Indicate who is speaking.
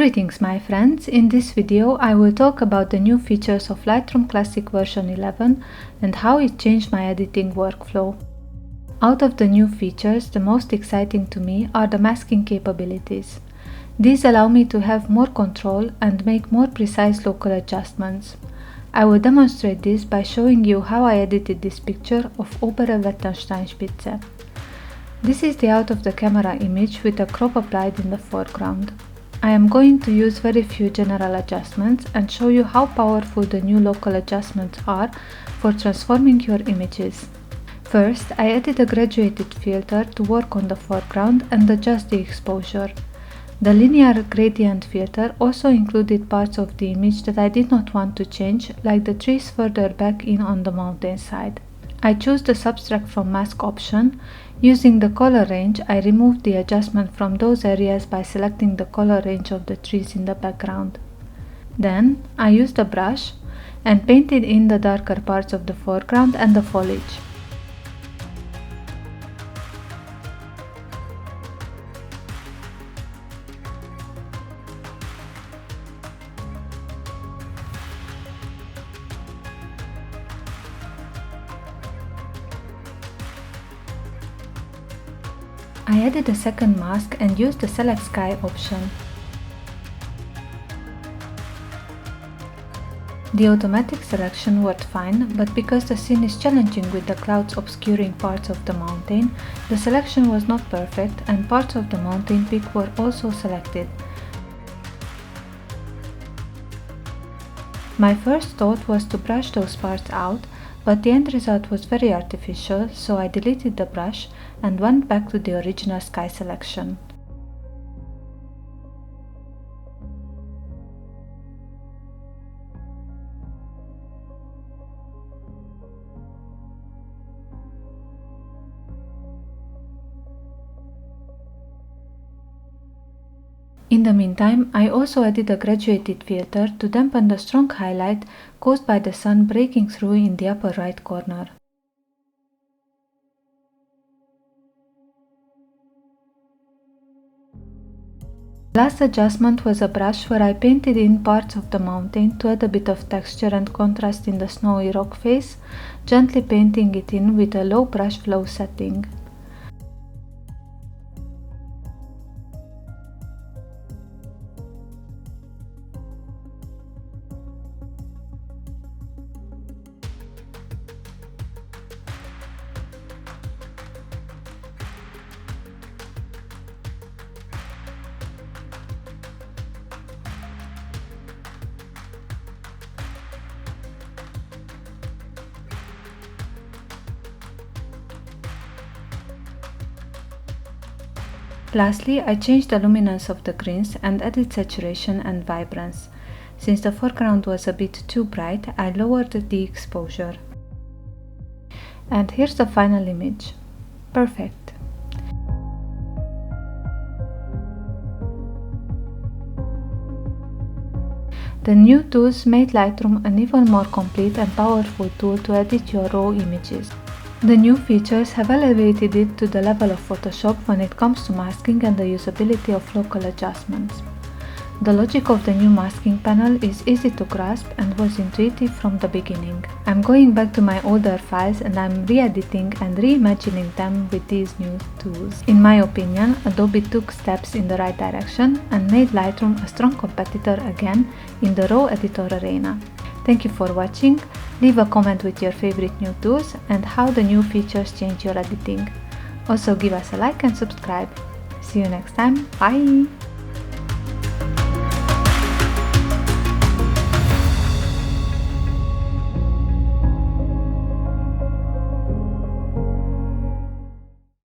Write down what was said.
Speaker 1: Greetings my friends, in this video I will talk about the new features of Lightroom Classic version 11 and how it changed my editing workflow. Out of the new features, the most exciting to me are the masking capabilities. These allow me to have more control and make more precise local adjustments. I will demonstrate this by showing you how I edited this picture of obere Wettstein-Spitze. This is the out of the camera image with a crop applied in the foreground. I am going to use very few general adjustments and show you how powerful the new local adjustments are for transforming your images. First, I added a graduated filter to work on the foreground and adjust the exposure. The linear gradient filter also included parts of the image that I did not want to change, like the trees further back in on the mountainside. I chose the subtract from mask option. Using the color range, I removed the adjustment from those areas by selecting the color range of the trees in the background. Then, I used a brush and painted in the darker parts of the foreground and the foliage. I added a second mask and used the Select Sky option. The automatic selection worked fine, but because the scene is challenging with the clouds obscuring parts of the mountain, the selection was not perfect and parts of the mountain peak were also selected. My first thought was to brush those parts out, but the end result was very artificial, so I deleted the brush and went back to the original sky selection. In the meantime, I also added a graduated filter to dampen the strong highlight caused by the sun breaking through in the upper right corner. The last adjustment was a brush where I painted in parts of the mountain to add a bit of texture and contrast in the snowy rock face, gently painting it in with a low brush flow setting. Lastly, I changed the luminance of the greens and added saturation and vibrance. Since the foreground was a bit too bright, I lowered the exposure. And here's the final image. Perfect! The new tools made Lightroom an even more complete and powerful tool to edit your raw images. The new features have elevated it to the level of Photoshop when it comes to masking and the usability of local adjustments. The logic of the new masking panel is easy to grasp and was intuitive from the beginning. I'm going back to my older files and I'm re-editing and reimagining them with these new tools. In my opinion, Adobe took steps in the right direction and made Lightroom a strong competitor again in the raw editor arena. Thank you for watching. Leave a comment with your favorite new tools and how the new features change your editing. Also give us a like and subscribe. See you next time. Bye!